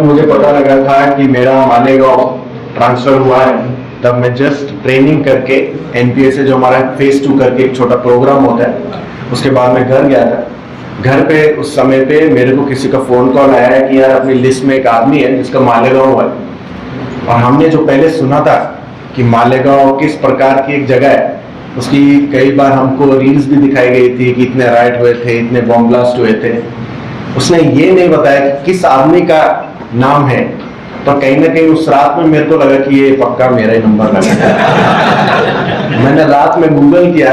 मुझे पता लगा था कि मेरा मालेगांव ट्रांसफर हुआ है, तब मैं जस्ट ट्रेनिंग करके एनपीए से जो हमारा फेज 2 करके एक छोटा प्रोग्राम होता है, उसके बाद मैं घर गया था। घर पे उस समय पे मेरे को किसी का फोन कॉल आया है कि यार अपनी लिस्ट में एक आदमी है जिसका मालेगांव है, और हमने जो पहले सुना था कि मालेगांव किस प्रकार की एक जगह है, उसकी कई बार हमको रील्स भी दिखाई गई थी कि इतने राइट हुए थे, इतने बॉम्ब ब्लास्ट हुए थे। उसने ये नहीं बताया कि किस आदमी का नाम है। तो कहीं ना कहीं उस रात में मेरे को लगा कि ये पक्का मेरा ही नंबर लगा। मैंने रात में गूगल किया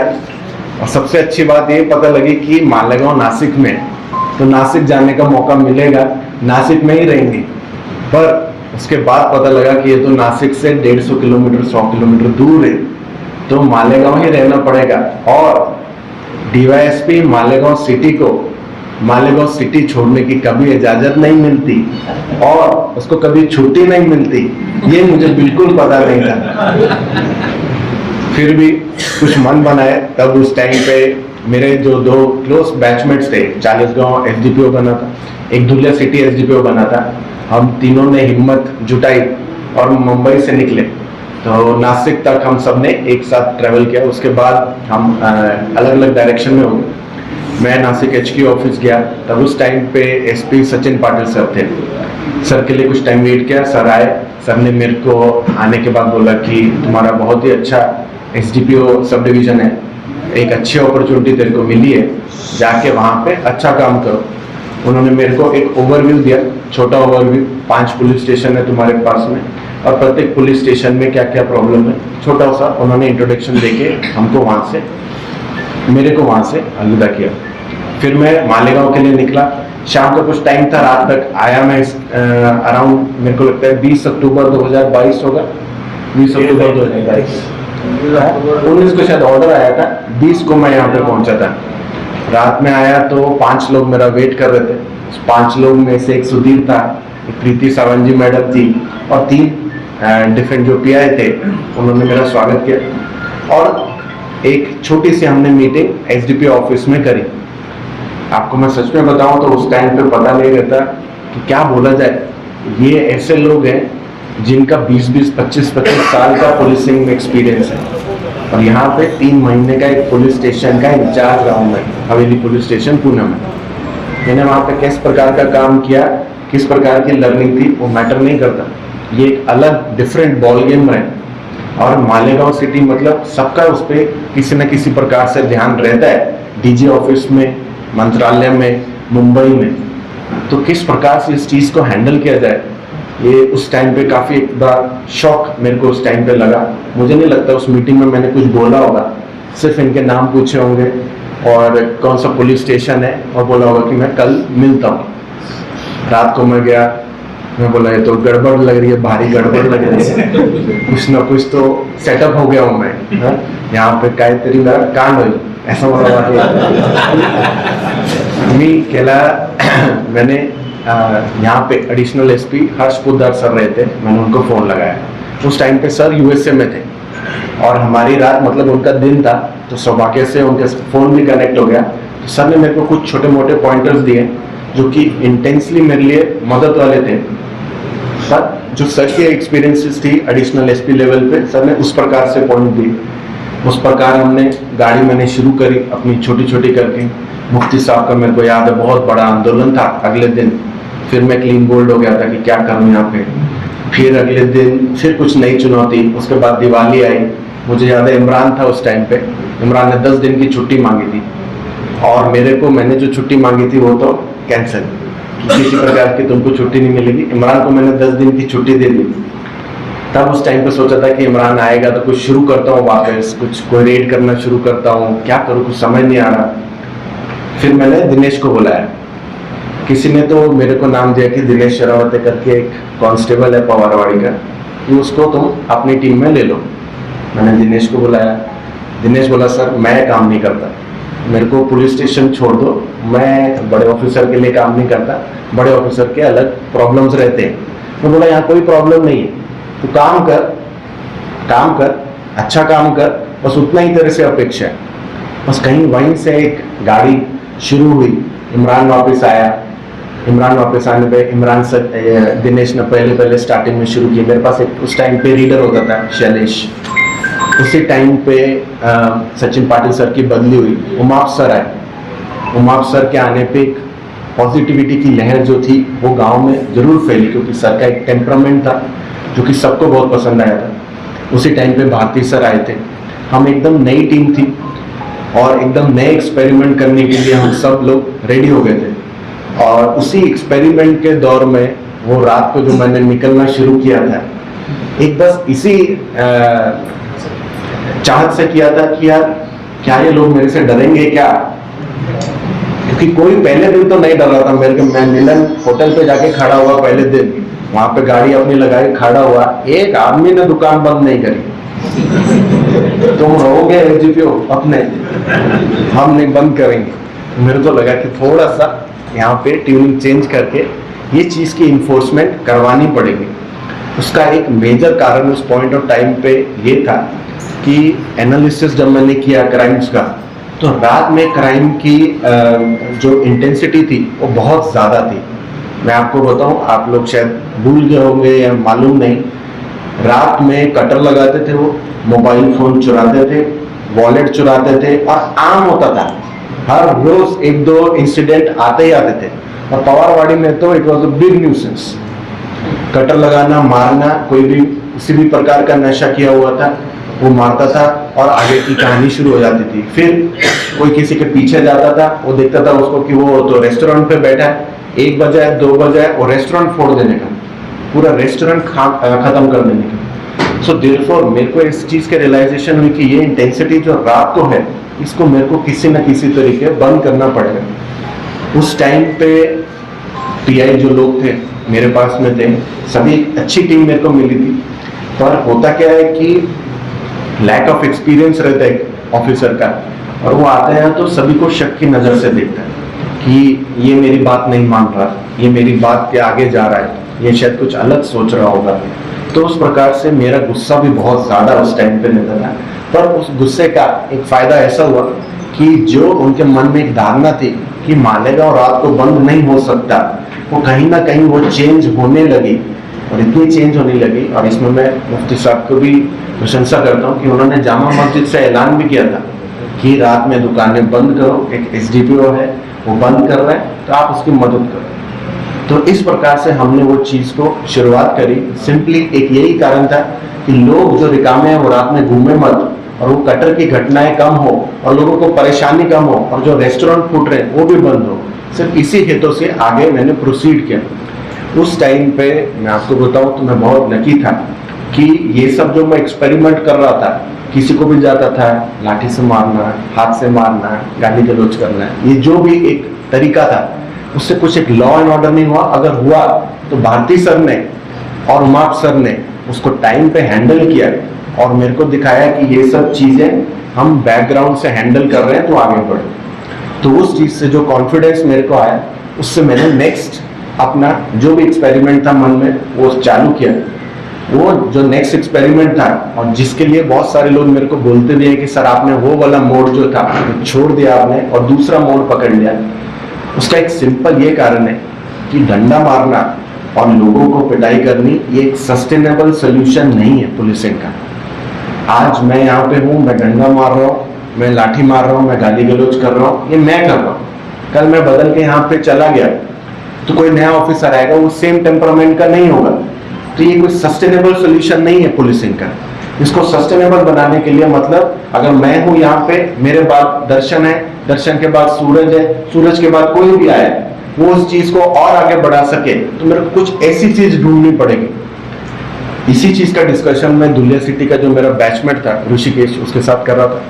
और सबसे अच्छी बात ये पता लगी कि मालेगांव नासिक में, तो नासिक जाने का मौका मिलेगा, नासिक में ही रहेंगे। पर उसके बाद पता लगा कि ये तो नासिक से 150 किलोमीटर 100 किलोमीटर दूर है, तो मालेगांव ही रहना पड़ेगा। और डीवाईएसपी मालेगांव सिटी को मालेगांव सिटी छोड़ने की कभी इजाजत नहीं मिलती और उसको कभी छुट्टी नहीं मिलती, ये मुझे बिल्कुल पता नहीं था। फिर भी कुछ मन बनाए। तब उस टाइम पे मेरे जो 2 क्लोज बैचमेट्स थे, चालीसगांव एसडीपीओ बना था, एक धुलिया सिटी एसडीपीओ बना था। हम तीनों ने हिम्मत जुटाई और मुंबई से निकले, तो नासिक तक हम सब ने एक साथ ट्रेवल किया। उसके बाद हम अलग अलग डायरेक्शन में हो गए। मैं नासिक एचक्यू ऑफिस गया, तब उस टाइम पे एसपी सचिन पाटिल सर थे। सर के लिए कुछ टाइम वेट किया, सर आए। सर ने मेरे को आने के बाद बोला कि तुम्हारा बहुत ही अच्छा एसडीपीओ सब डिवीजन है, एक अच्छी अपॉर्चुनिटी तेरे को मिली है, जाके वहाँ पे अच्छा काम करो। उन्होंने मेरे को एक ओवरव्यू दिया, छोटा ओवरव्यू। 5 पुलिस स्टेशन है तुम्हारे पास में, और प्रत्येक पुलिस स्टेशन में क्या क्या प्रॉब्लम है, छोटा सा उन्होंने इंट्रोडक्शन देके हमको मेरे को वहाँ से अलविदा किया। फिर मैं मालेगांव के लिए निकला। शाम का कुछ टाइम था, रात तक आया मैं अराउंड, मेरे को लगता है 20 अक्टूबर 2022 होगा, 20 अक्टूबर 2022, 19 को शायद ऑर्डर आया था, 20 को मैं यहाँ पे पहुंचा था। रात में आया तो 5 लोग मेरा वेट कर रहे थे। 5 लोग में से एक सुधीर था, एक प्रीति सावंत जी मैडम थी, और 3 डिफरेंट जो पीआई थे, उन्होंने मेरा स्वागत किया। और एक छोटी सी हमने मीटिंग एसडीपी ऑफिस में करी। आपको मैं सच में बताऊं तो उस टाइम पे पता नहीं रहता कि क्या बोला जाए। ये ऐसे लोग हैं जिनका 20-20, 25-25 साल का पुलिसिंग में एक्सपीरियंस है, और यहाँ पे 3 महीने का एक पुलिस स्टेशन का इंचार्ज रहा हूँ मैं, हवेली पुलिस स्टेशन पुणे में। मैंने वहाँ पे किस प्रकार का काम किया, किस प्रकार की लर्निंग थी, वो मैटर नहीं करता। ये एक अलग डिफरेंट बॉल गेम है। और मालेगांव सिटी मतलब सबका उस पर किसी न किसी प्रकार से ध्यान रहता है, डीजी ऑफिस में, मंत्रालय में, मुंबई में। तो किस प्रकार से इस चीज़ को हैंडल किया जाए, ये उस टाइम पे काफ़ी एक बार शॉक मेरे को उस टाइम पे लगा। मुझे नहीं लगता उस मीटिंग में मैंने कुछ बोला होगा, सिर्फ इनके नाम पूछे होंगे और कौन सा पुलिस स्टेशन है, और बोला होगा कि मैं कल मिलता हूँ। रात को मैं गया, मैं बोला ये तो गड़बड़ लग रही है, भारी गड़बड़ लग रही है, कुछ ना कुछ तो सेटअप हो गया हूँ मैं, यहाँ पे काहीतरी मेरा कांड होईल, ऐसा मला मी केला। मैंने यहाँ पे additional SP Harsh Poddar sir रहे थे, मैंने उनको फ़ोन लगाया। उस टाइम पे सर यूएसए में थे और हमारी रात मतलब उनका दिन था, तो सौभाग्य से उनके फ़ोन भी कनेक्ट हो गया। तो सर ने मेरे को कुछ छोटे मोटे पॉइंटर्स दिए जो कि इंटेंसली मेरे लिए मदद वाले थे। सर जो सर की एक्सपीरियंसेस थी एडिशनल एसपी लेवल पे, सर ने उस प्रकार से पॉइंट दी। उस प्रकार हमने गाड़ी मैंने शुरू करी अपनी छोटी छोटी करके। मुफ्ती साहब का मेरे को याद है बहुत बड़ा आंदोलन था अगले दिन। फिर मैं क्लीन बोल्ड हो गया था कि क्या करूँ यहाँ पे। फिर अगले दिन फिर कुछ नई चुनौती। उसके बाद दिवाली आई, मुझे याद है इमरान था उस टाइम पे, इमरान ने 10 दिन की छुट्टी मांगी थी और मेरे को मैंने जो छुट्टी मांगी थी वो तो कैंसिल, किसी प्रकार की तुमको छुट्टी नहीं मिलेगी। इमरान को मैंने 10 दिन की छुट्टी दे दी। तब उस टाइम पे सोचा था कि इमरान आएगा तो कुछ शुरू करता हूँ वापस, कुछ कोई रेड करना शुरू करता हूँ, क्या करूँ कुछ समझ नहीं आ रहा। फिर मैंने दिनेश को बुलाया। किसी ने तो मेरे को नाम दिया कि दिनेश शरावते करके एक कांस्टेबल है पवारवाड़ी का, कि उसको तुम अपनी टीम में ले लो। मैंने दिनेश को बुलाया। दिनेश बोला सर मैं काम नहीं करता, मेरे को पुलिस स्टेशन छोड़ दो, मैं बड़े ऑफिसर के लिए काम नहीं करता, बड़े ऑफिसर के अलग प्रॉब्लम्स रहते हैं। मैं बोला यहाँ कोई प्रॉब्लम नहीं है, तो काम कर, अच्छा काम कर, बस उतना ही तेरे से अपेक्षा है। बस कहीं वहीं से एक गाड़ी शुरू हुई। इमरान वापस आया, इमरान वापस आने पे इमरान सर दिनेश ने पहले स्टार्टिंग में शुरू किया। मेरे पास एक उस टाइम पे रीडर होता था शैलेश। उसी टाइम पे सचिन पाटिल सर की बदली हुई, उमाप सर आए। उमाप सर के आने पे एक पॉजिटिविटी की लहर जो थी वो गांव में जरूर फैली, क्योंकि सर का एक टेम्परामेंट था जो कि सबको बहुत पसंद आया था। उसी टाइम पे भारती सर आए थे। हम एकदम नई टीम थी और एकदम नए एक्सपेरिमेंट करने के लिए हम सब लोग रेडी हो गए थे। और उसी एक्सपेरिमेंट के दौर में वो रात को जो मैंने निकलना शुरू किया था, एक बस इसी चाहत से किया था कि यार क्या ये लोग मेरे से डरेंगे क्या, क्योंकि कोई पहले दिन तो नहीं डर रहा था मेरे को। मैं मिलन होटल पे जाके खड़ा हुआ पहले दिन, वहां पे गाड़ी अपनी लगाई खड़ा हुआ, एक आदमी ने दुकान बंद नहीं करी। तुम रहोगे एसडीपीओ अपने, हम नहीं बंद करेंगे। मेरे को लगा कि थोड़ा सा यहाँ पे ट्यूनिंग चेंज करके ये चीज की इन्फोर्समेंट करवानी पड़ेगी। उसका एक मेजर कारण उस पॉइंट ऑफ टाइम पे ये था कि एनालिसिस जब मैंने किया क्राइम्स का, तो रात में क्राइम की जो इंटेंसिटी थी वो बहुत ज़्यादा थी। मैं आपको बताऊं, आप लोग शायद भूल गए होंगे या मालूम नहीं, रात में कटर लगाते थे वो, मोबाइल फोन चुराते थे, वॉलेट चुराते थे, और आम होता था हर रोज एक दो इंसिडेंट आते ही आते थे। और पवारवाड़ी में तो it was a big nuisance. Cutter लगाना, मारना, कोई भी किसी भी प्रकार का नशा किया हुआ था वो मारता था और आगे की कहानी शुरू हो जाती थी। फिर कोई किसी के पीछे जाता था, वो देखता था उसको कि वो तो रेस्टोरेंट पे बैठा है, 1 बजे 2 बजे और रेस्टोरेंट फोड़ देने का, पूरा रेस्टोरेंट खत्म कर देने का। सो देयरफॉर मेरे को इस चीज के रियलाइजेशन हुई कि ये इंटेंसिटी जो रात को है, इसको मेरे को किसी न किसी तरीके बंद करना पड़ेगा। उस टाइम पे टीआई जो लोग थे मेरे पास में थे, सभी अच्छी टीम मेरे को मिली थी, पर होता क्या है कि लैक ऑफ एक्सपीरियंस रहता है ऑफिसर का, और वो आता है तो सभी को शक की नज़र से देखता है कि ये मेरी बात नहीं मान रहा, ये मेरी बात के आगे जा रहा है, ये शायद कुछ अलग सोच रहा होगा। तो उस प्रकार से मेरा गुस्सा भी बहुत ज़्यादा उस टाइम पे रहता था। पर उस गुस्से का एक फ़ायदा ऐसा हुआ कि जो उनके मन में एक धारणा थी कि मालेगांव रात को बंद नहीं हो सकता, वो कहीं ना कहीं वो चेंज होने लगी, और इतनी चेंज होने लगी। और इसमें मैं मुफ्ती साहब को भी प्रशंसा करता हूँ कि उन्होंने जामा मस्जिद से ऐलान भी किया था कि रात में दुकानें बंद करो, एक एसडीपीओ है वो बंद कर रहा है तो आप उसकी मदद करो। तो इस प्रकार से हमने वो चीज़ को शुरुआत करी। सिंपली एक यही कारण था कि लोग जो रिकामे हैं वो रात में घूमे मत, और वो कटर की घटनाएं कम हो, और लोगों को परेशानी कम हो, और जो रेस्टोरेंट फूट रहे हैं वो भी बंद हो। सिर्फ इसी हेतु से आगे मैंने प्रोसीड किया। उस टाइम पे मैं आपको बताऊं तो मैं बहुत लकी था कि ये सब जो मैं एक्सपेरिमेंट कर रहा था, किसी को भी जाता था लाठी से मारना, हाथ से मारना, गाली गलौज करना, ये जो भी एक तरीका था, उससे कुछ एक लॉ एंड ऑर्डर नहीं हुआ। अगर हुआ तो भारती सर ने और उमाप सर ने उसको टाइम पे हैंडल किया और मेरे को दिखाया कि ये सब चीज़ें हम बैकग्राउंड से हैंडल कर रहे हैं तो आगे बढ़े। तो उस चीज़ से जो कॉन्फिडेंस मेरे को आया, उससे मैंने नेक्स्ट अपना जो भी एक्सपेरिमेंट था मन में वो चालू किया। वो जो नेक्स्ट एक्सपेरिमेंट था, और जिसके लिए बहुत सारे लोग मेरे को बोलते भी हैं कि सर आपने वो वाला मोड जो था वो छोड़ दिया आपने और दूसरा मोड पकड़ लिया, उसका एक सिंपल ये कारण है कि डंडा मारना और लोगों को पिटाई करनी ये एक सस्टेनेबल सोल्यूशन नहीं है पुलिसिंग का। आज मैं यहाँ पे हूँ, मैं डंडा मार रहा हूँ, मैं लाठी मार रहा हूँ, मैं गाली गलौज कर रहा हूँ, ये मैं कर रहा हूँ। कल मैं बदल के यहाँ पे चला गया तो कोई नया ऑफिसर आएगा, वो सेम टेम्परामेंट का नहीं होगा। तो ये कोई सस्टेनेबल सोल्यूशन नहीं है पुलिसिंग का। इसको सस्टेनेबल बनाने के लिए मतलब अगर मैं हूँ यहाँ पे, मेरे बाद दर्शन है, दर्शन के बाद सूरज है, सूरज के बाद कोई भी आए, वो उस चीज को और आगे बढ़ा सके, तो मेरे को कुछ ऐसी चीज ढूंढनी पड़ेगी। इसी चीज का डिस्कशन में दुलिया सिटी का जो मेरा बैचमेट था ऋषिकेश, उसके साथ कर रहा था।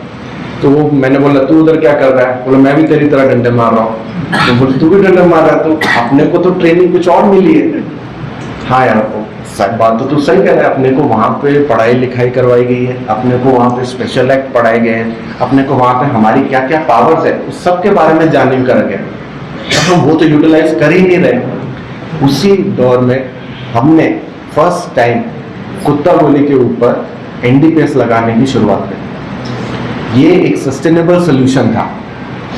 तो वो मैंने बोला तू उधर क्या कर रहा है? बोला मैं भी तेरी तरह डंडे मार रहा हूँ। तो बोले तू भी डंडे मार रहा है? तो अपने को तो ट्रेनिंग कुछ और मिली है। हाँ यार, बात तो तू सही कह रहा है। अपने को वहाँ पे पढ़ाई लिखाई करवाई गई है, अपने को वहाँ पे स्पेशल एक्ट पढ़ाए गए हैं, अपने को वहाँ पे हमारी क्या क्या पावर्स है उस सब के बारे में जानने कर गया। तो हम वो तो यूटिलाइज कर ही नहीं रहे। उसी दौर में हमने फर्स्ट टाइम कुत्ता गोली के ऊपर एनडीपीएस लगाने की शुरुआत की। ये एक सस्टेनेबल सोल्यूशन था,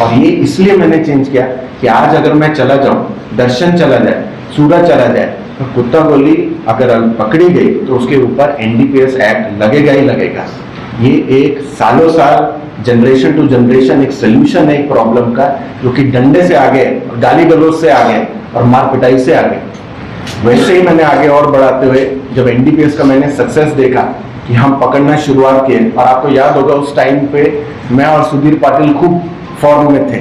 और ये इसलिए मैंने चेंज किया कि आज अगर मैं चला जाऊं दर्शन चला जाए, सूरज चला जाए, तो कुत्ता गोली अगर पकड़ी गई तो उसके ऊपर एनडीपीएस एक्ट लगेगा ही लगेगा। ये एक सालों साल जनरेशन टू जनरेशन एक सोल्यूशन है एक प्रॉब्लम का, जो कि डंडे से आगे, गाली गलौज से आगे और मार पिटाई से आगे। वैसे ही मैंने आगे और बढ़ाते हुए जब एनडीपीएस का मैंने सक्सेस देखा कि हम पकड़ना शुरुआत किए, और आपको याद होगा उस टाइम पे मैं और सुधीर पाटिल खूब फॉर्म में थे,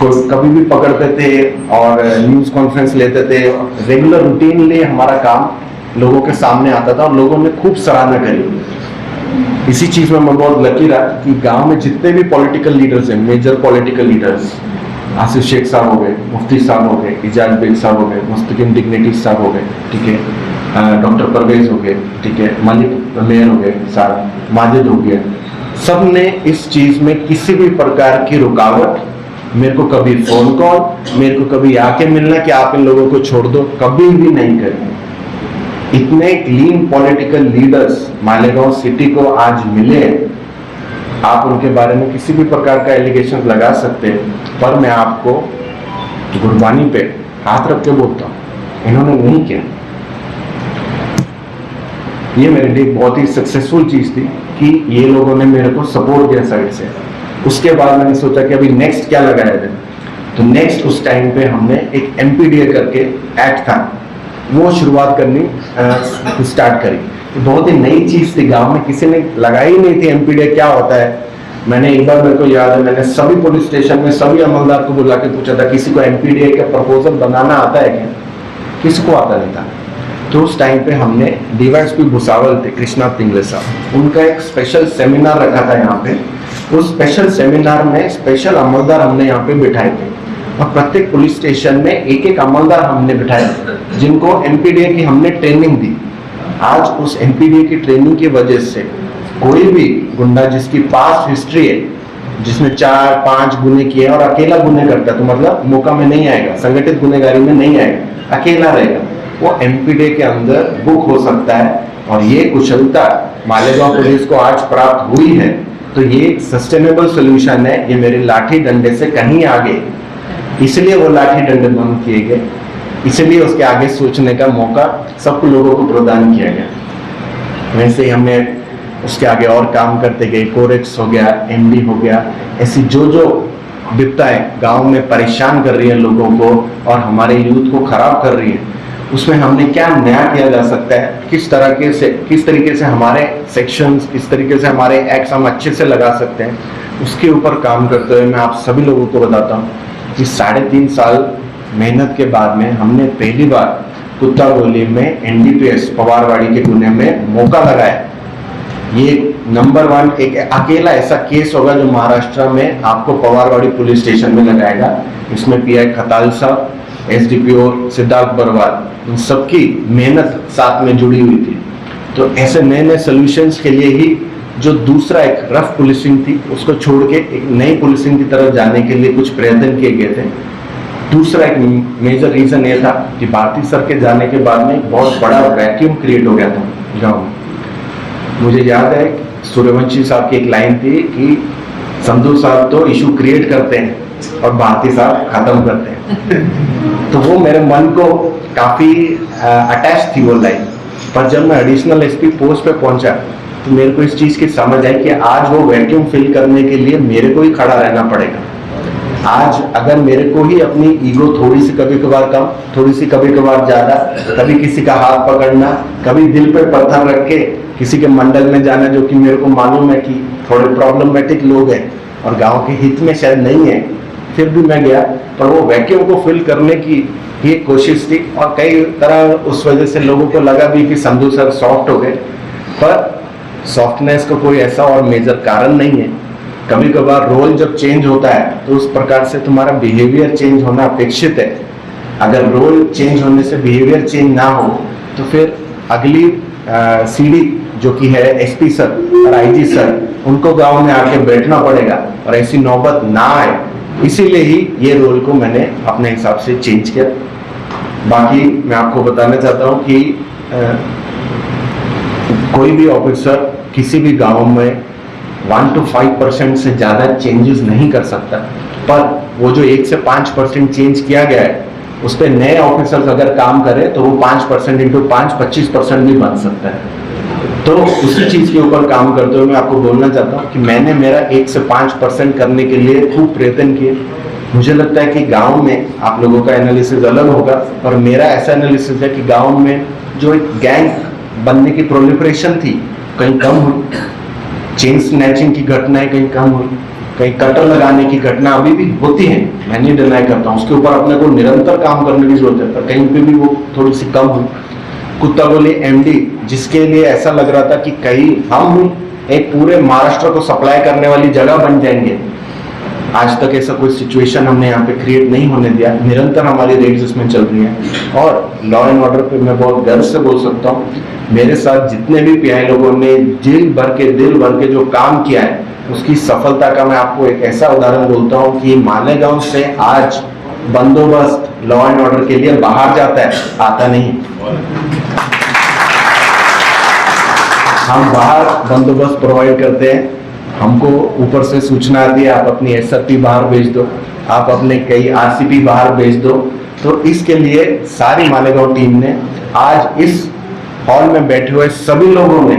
कभी भी पकड़ते थे और न्यूज कॉन्फ्रेंस लेते थे, रेगुलर रूटीनली हमारा काम लोगों के सामने आता था और लोगों ने खूब सराहना करी। इसी चीज में मैं बहुत लकी रहा कि गांव में जितने भी पॉलिटिकल लीडर्स हैं, major political leaders, Asif Sheikh sahab हो गए, मुफ्ती साहब हो गए, इजाज बेग साहब हो गए, मुस्तकिम डिग्निटी साहब हो गए, ठीक है, डॉक्टर परवेज हो गए, ठीक है, मलिक मेयर हो गए, साहब माजिद हो गया, सब ने इस चीज में किसी भी प्रकार की रुकावट, मेरे को कभी फोन कॉल, मेरे को कभी आके मिलना कि आप इन लोगों को छोड़ दो, कभी भी नहीं करें। इतने clean political leaders Malegaon city को आज मिले, आप उनके बारे में किसी भी प्रकार का एलिगेशन लगा सकते हैं, पर मैं आपको गुरबानी पे हाथ रख के बोलता हूं, इन्होंने नहीं किया। ये मेरे लिए बहुत ही सक्सेसफुल चीज थी कि ये लोगों ने मेरे को सपोर्ट दिया साइड से। उसके बाद मैंने सोचा कि अभी नेक्स्ट क्या लगाया जाए, तो नेक्स्ट उस टाइम पे हमने एक एमपीडीए करके एक्ट था, वो शुरुआत करनी स्टार्ट करी। तो बहुत ही नई चीज थी, गांव में किसी ने लगाई नहीं थी एमपीडीए क्या होता है। मैंने एक बार, मेरे को याद है, मैंने सभी पुलिस स्टेशन में सभी अमलदार को बुला के पूछा था किसी को एमपीडीए का प्रपोजल बनाना आता है क्या, किसी को आता नहीं था। तो उस टाइम पे हमने डीवाईएसपी भुसावल थे कृष्णा तिंगले साहब, उनका एक स्पेशल सेमिनार रखा था यहाँ पे। उस स्पेशल सेमिनार में स्पेशल अमलदार हमने यहाँ पे बिठाए थे और प्रत्येक पुलिस स्टेशन में एक एक अमलदार हमने बिठाए जिनको एमपीडीए की हमने ट्रेनिंग दी। आज उस एमपीडीए की ट्रेनिंग की वजह से कोई भी गुंडा जिसकी पास्ट हिस्ट्री है, जिसने 4-5 गुने किए और अकेला गुने करता है, तो मतलब मौका में नहीं आएगा, संगठित गुनेगारी में नहीं आएगा, अकेला रहेगा, वो एमपीडीए के अंदर बुक हो सकता है। और ये कुशलता मालेगांव पुलिस को आज प्राप्त हुई है, तो ये एक सस्टेनेबल सोल्यूशन है। ये मेरे लाठी डंडे से कहीं आगे, इसलिए वो लाठी डंडे बंद किए गए, इसलिए उसके आगे सोचने का मौका सब लोगों को प्रदान किया गया। वैसे ही हमने उसके आगे और काम करते गए, कोरेक्स हो गया, एमडी हो गया, ऐसी जो विपदाएं गांव में परेशान कर रही है लोगों को और हमारे यूथ को खराब कर रही है, उसमें हमने क्या नया किया जा सकता है, किस तरीके से हमारे सेक्शंस, किस तरीके से हमारे एक्ट्स हम अच्छे से लगा सकते हैं, उसके ऊपर काम करते हुए मैं आप सभी लोगों को बताता हूँ कि 3.5 साल मेहनत के बाद में हमने पहली बार कुत्ता गोली में एनडीपीएस पवारवाड़ी के गुने में मौका लगाया। ये नंबर 1 एक अकेला ऐसा केस होगा जो महाराष्ट्र में आपको पवारवाड़ी पुलिस स्टेशन में लगाएगा। इसमें पीआई खताल साहब, एसडीपीओ सिद्धार्थ बरवाल, इन सबकी मेहनत साथ में जुड़ी हुई थी। तो ऐसे नए नए सोल्यूशंस के लिए ही जो दूसरा एक रफ पुलिसिंग थी उसको छोड़ के एक नई पुलिसिंग की तरफ जाने के लिए कुछ प्रयत्न किए गए थे। दूसरा एक मेजर रीजन ये था कि भारती सर के जाने के बाद में बहुत बड़ा वैक्यूम क्रिएट हो गया था गाँव में। मुझे याद है सूर्यवंशी साहब की एक लाइन थी कि संधू साहब तो इशू क्रिएट करते हैं और भारती साहब खत्म करते हैं। तो वो मेरे मन को काफी अटैच थी वो लाइन। पर जब मैं एडिशनल एसपी पोस्ट पे पहुंचा तो मेरे को इस चीज की समझ आई कि आज वो वैक्यूम फिल करने के लिए मेरे को ही खड़ा रहना पड़ेगा। आज अगर मेरे को ही अपनी ईगो थोड़ी सी कभी कभार कम, थोड़ी सी कभी कभार ज्यादा, कभी किसी का हाथ पकड़ना, कभी दिल पे पत्थर रख के किसी के मंडल में जाना जो कि मेरे को मालूम है कि थोड़े प्रॉब्लमेटिक लोग हैं और गांव के हित में शायद नहीं है, फिर भी मैं गया। पर वो वैक्यूम को फिल करने की ये कोशिश थी और कई तरह उस वजह से लोगों को लगा भी कि संधू सर सॉफ्ट हो गए, पर सॉफ्टनेस का कोई ऐसा और मेजर कारण नहीं है। कभी कभार रोल जब चेंज होता है तो उस प्रकार से तुम्हारा बिहेवियर चेंज होना अपेक्षित है। अगर रोल चेंज होने से बिहेवियर चेंज ना हो तो फिर अगली सीढ़ी जो कि है एसपी सर और आईजी सर, उनको गांव में आके बैठना पड़ेगा और ऐसी नौबत ना आए, इसीलिए ही ये रोल को मैंने अपने हिसाब से चेंज किया। बाकी मैं आपको बताना चाहता हूँ कि कोई भी ऑफिसर किसी भी गांव में 1 to 5% से ज्यादा चेंजेस नहीं कर सकता, पर वो जो 1 से 5% चेंज किया गया है उस पर नए ऑफिसर्स अगर काम करें तो वो 5% इंटू 5 25% भी बन सकता है। तो उसी चीज के ऊपर काम करते हुए मैं आपको बोलना चाहता हूँ कि मैंने मेरा 1 से 5% करने के लिए खूब प्रयत्न किए। मुझे लगता है कि गांव में आप लोगों का एनालिसिस अलग होगा, और मेरा ऐसा एनालिसिस है कि गांव में जो एक गैंग बनने की प्रोलिफरेशन थी कहीं कम हुई, चेन स्नैचिंग की घटनाएं कहीं कम हुई, कहीं कटर लगाने की घटना अभी भी होती है, मैं नहीं डिनाई करता हूँ, उसके ऊपर अपने को निरंतर काम करने की जरूरत है, पर कहीं पे भी वो थोड़ी सी कम हुई। कुत्ता गोली एमडी, जिसके लिए ऐसा लग रहा था कि कहीं हम एक पूरे महाराष्ट्र को सप्लाई करने वाली जगह बन जाएंगे, आज तक ऐसा कोई सिचुएशन हमने यहाँ पे क्रिएट नहीं होने दिया। निरंतर हमारी रेड्स इसमें चल रही है, और लॉ एंड ऑर्डर पे मैं बहुत गर्व से बोल सकता हूँ, मेरे साथ जितने भी पीआई लोगों ने दिल भर के जो काम किया है, उसकी सफलता का मैं आपको एक ऐसा उदाहरण बोलता हूँ कि मालेगांव से आज बंदोबस्त लॉ एंड ऑर्डर के लिए बाहर जाता है, आता नहीं। हम बाहर बंदोबस्त प्रोवाइड करते हैं, हमको ऊपर से सूचना आती है आप अपनी एसएफपी बाहर भेज दो, आप अपने कई आरसीपी बाहर भेज दो। तो इसके लिए सारी मालेगांव टीम ने आज इस हॉल में बैठे हुए सभी लोगों ने,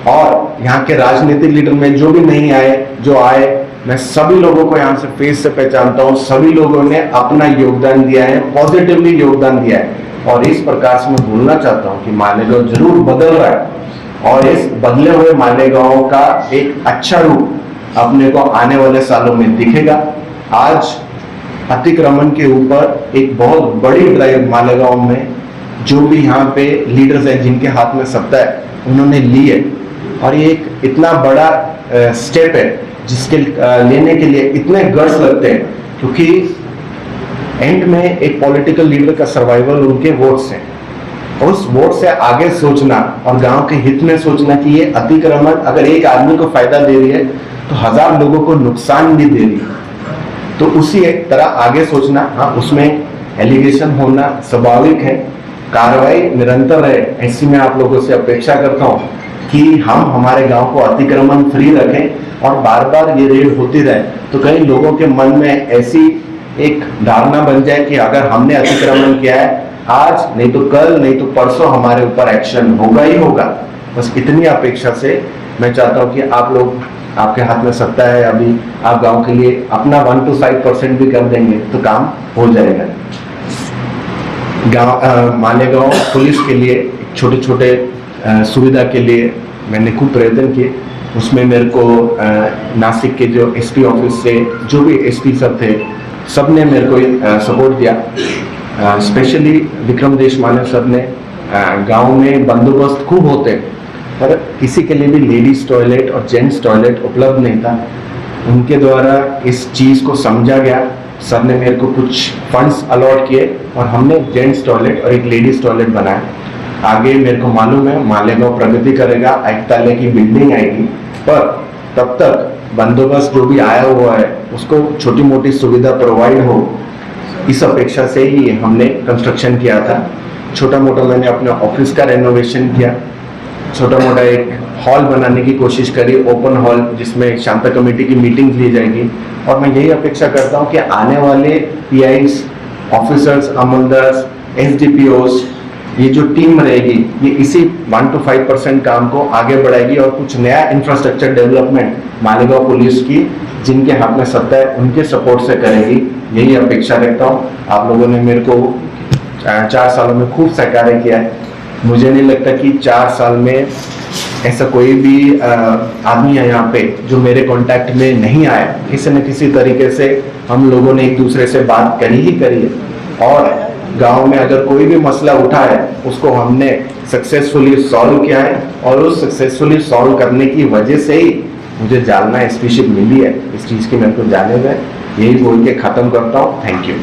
और यहाँ के राजनीतिक लीडर में जो भी नहीं आए, जो आए, मैं सभी लोगों को यहाँ से फेस से पहचानता हूँ। सभी लोगों ने अपना योगदान दिया है, पॉजिटिवली योगदान दिया है, और इस प्रकार से मैं बोलना चाहता हूँ कि मालेगांव जरूर बदल रहा है, और इस बदले हुए मालेगांव का एक अच्छा रूप अपने को आने वाले सालों में दिखेगा। आज अतिक्रमण के ऊपर एक बहुत बड़ी ड्राइव मालेगांव में जो भी यहाँ पे लीडर्स हैं, जिनके हाथ में सत्ता है, उन्होंने ली है, और ये एक इतना बड़ा स्टेप है जिसके लेने के लिए इतने गट्स लगते हैं, क्योंकि एंड में एक पॉलिटिकल लीडर का सर्वाइवल उनके वोट्स हैं। उस वोट से आगे सोचना और गांव के हित में सोचना कि ये अतिक्रमण अगर एक आदमी को फायदा दे रही है तो 1000 लोगों को नुकसान भी दे रही है, तो उसी एक तरह आगे सोचना। हाँ, उसमें एलिगेशन होना स्वाभाविक है, कार्रवाई निरंतर है। ऐसी मैं आप लोगों से अपेक्षा करता हूँ कि हम हमारे गांव को अतिक्रमण फ्री रखें, और बार बार ये रेड होती रहे, तो कई लोगों के मन में ऐसी एक धारणा बन जाए कि अगर हमने अतिक्रमण किया है, आज नहीं तो कल नहीं तो परसों हमारे ऊपर एक्शन होगा ही होगा। बस इतनी अपेक्षा से मैं चाहता हूं कि आप लोग, आपके हाथ में सत्ता है, अभी आप गांव के लिए अपना 1 to 5% भी कर देंगे तो काम हो जाएगा। गांव मालेगांव पुलिस के लिए छोटे छोटे सुविधा के लिए मैंने खूब प्रयत्न किए। उसमें मेरे को नासिक के जो एसपी ऑफिस से जो भी एसपी सर थे, सब ने मेरे को सपोर्ट दिया। स्पेशली विक्रम देशमाने सर ने, गांव में बंदोबस्त खूब होते पर किसी के लिए भी लेडीज टॉयलेट और जेंट्स टॉयलेट उपलब्ध नहीं था, उनके द्वारा इस चीज़ को समझा गया। सर ने मेरे को कुछ फंड्स अलॉट किए और हमने जेंट्स टॉयलेट और एक लेडीज टॉयलेट बनाया। आगे मेरे को मालूम है मालेगांव प्रगति करेगा, आयुक्तालय की बिल्डिंग आएगी, पर तब तक बंदोबस्त जो भी आया हुआ है उसको छोटी मोटी सुविधा प्रोवाइड हो, इस अपेक्षा से ही हमने कंस्ट्रक्शन किया था। छोटा मोटा मैंने अपने ऑफिस का रेनोवेशन किया, छोटा मोटा एक हॉल बनाने की कोशिश करी, ओपन हॉल जिसमें शांता कमेटी की मीटिंग ली जाएगी। और मैं यही अपेक्षा करता हूँ कि आने वाले पीआईस, ऑफिसर्स, अमलदार्स, एसडीपीओस, ये जो टीम रहेगी ये इसी 1 to 5% काम को आगे बढ़ाएगी और कुछ नया इंफ्रास्ट्रक्चर डेवलपमेंट मालेगांव पुलिस की, जिनके हाथ में सत्ता है, उनके सपोर्ट से करेगी। यही अपेक्षा रखता हूँ। आप लोगों ने मेरे को 4 सालों में खूब सहकार्य किया है। मुझे नहीं लगता कि 4 साल में ऐसा कोई भी आदमी है यहाँ पे जो मेरे कांटेक्ट में नहीं आया। किसी न किसी तरीके से हम लोगों ने एक दूसरे से बात करी ही करी है, और गांव में अगर कोई भी मसला उठा है उसको हमने सक्सेसफुली सॉल्व किया है, और उस सक्सेसफुली सॉल्व करने की वजह से ही मुझे जालना एसपीशिप मिली है। इस चीज़ की मेरे को जाने में, यही बोल के ख़त्म करता हूँ। Thank you.